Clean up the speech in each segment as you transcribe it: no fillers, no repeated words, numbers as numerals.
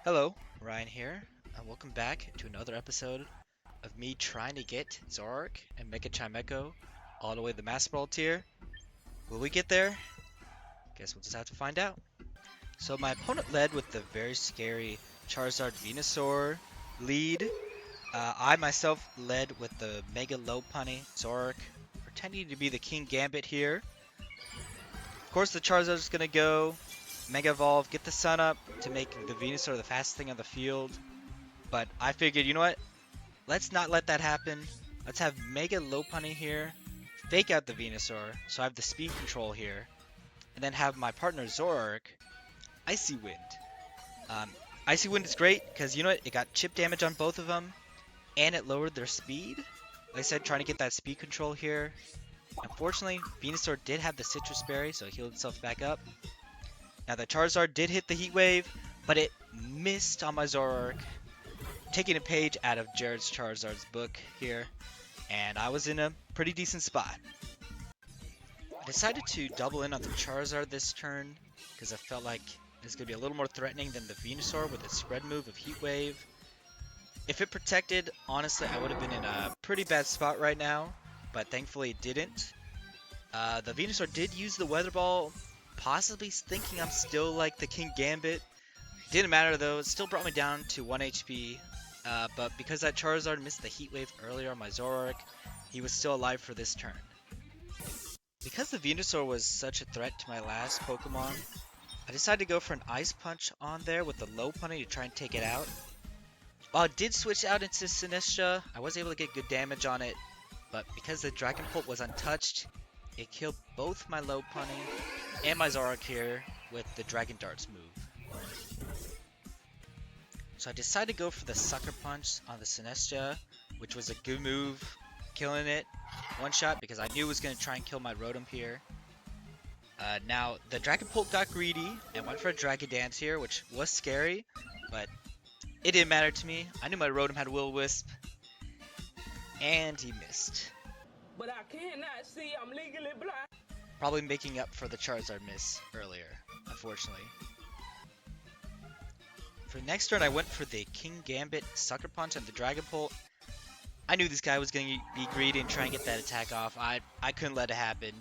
Hello, Ryan here, and welcome back to another episode of me trying to get Zoroark and Mega Chimecho all the way to the Masterball tier. Will we get there? Guess we'll just have to find out. So my opponent led with the very scary Charizard Venusaur lead. I myself led with the Mega Lopunny Zoroark, pretending to be the King Gambit here. Of course, the Charizard is gonna go Mega Evolve, get the Sun up to make the Venusaur the fastest thing on the field. But I figured, you know what? Let's not let that happen. Let's have Mega Lopunny here, fake out the Venusaur, so I have the speed control here, and then have my partner Zoroark Icy Wind. Icy Wind is great because you know what? It got chip damage on both of them, and it lowered their speed. Like I said, trying to get that speed control here. Unfortunately, Venusaur did have the Citrus Berry, so it healed itself back up. Now the Charizard did hit the Heat Wave, but it missed on my Zoroark, taking a page out of Jared's Charizard's book here, and I was in a pretty decent spot. I decided to double in on the Charizard this turn because I felt like it's going to be a little more threatening than the Venusaur with its spread move of Heat Wave. If it protected, honestly, I would have been in a pretty bad spot right now, but thankfully it didn't. The Venusaur did use the Weather Ball, possibly thinking I'm still like the King Gambit. Didn't matter though, it still brought me down to 1 HP. But because that Charizard missed the Heat Wave earlier on my Zoroark, he was still alive for this turn. Because the Venusaur was such a threat to my last Pokemon, I decided to go for an Ice Punch on there with the Lopunny to try and take it out. While it did switch out into Sinistcha, I was able to get good damage on it, but because the Dragon Pulp was untouched, it killed both my Lopunny and my Zoroark here with the Dragon Darts move. So I decided to go for the Sucker Punch on the Sinistcha, which was a good move, killing it one shot because I knew it was going to try and kill my Rotom here. Now, the Dragon Pulp got greedy and went for a Dragon Dance here, which was scary, but it didn't matter to me. I knew my Rotom had Will-O-Wisp, and he missed. But I cannot see, I'm legally blind. Probably making up for the Charizard miss earlier, unfortunately. For the next turn, I went for the King Gambit Sucker Punch on the Dragon Pulp. I knew this guy was going to be greedy and try and get that attack off. I couldn't let it happen.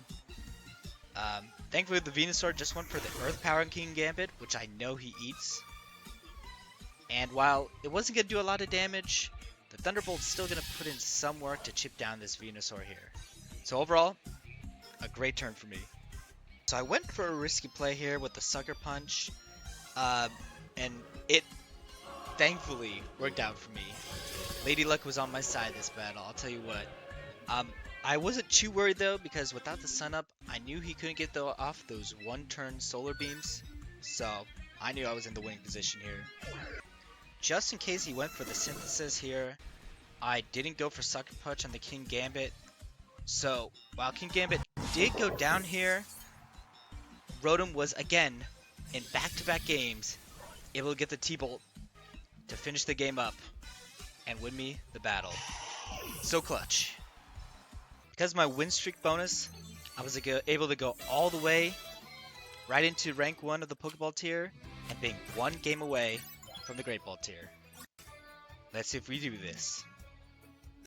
Thankfully, the Venusaur just went for the Earth Power on King Gambit, which I know he eats. And while it wasn't going to do a lot of damage, the Thunderbolt's still going to put in some work to chip down this Venusaur here. So overall, a great turn for me. So I went for a risky play here with the Sucker Punch. And it thankfully worked out for me. Lady Luck was on my side this battle, I'll tell you what. I wasn't too worried though, because without the Sun Up, I knew he couldn't get off those one-turn Solar Beams. So I knew I was in the winning position here. Just in case he went for the Synthesis here, I didn't go for Sucker Punch on the King Gambit. So while King Gambit did go down here, Rotom was again, in back-to-back games, able to get the T-Bolt to finish the game up and win me the battle. So clutch. Because of my win streak bonus, I was able to go all the way right into rank 1 of the Pokeball tier and being one game away from the Great Ball tier. Let's see if we do this.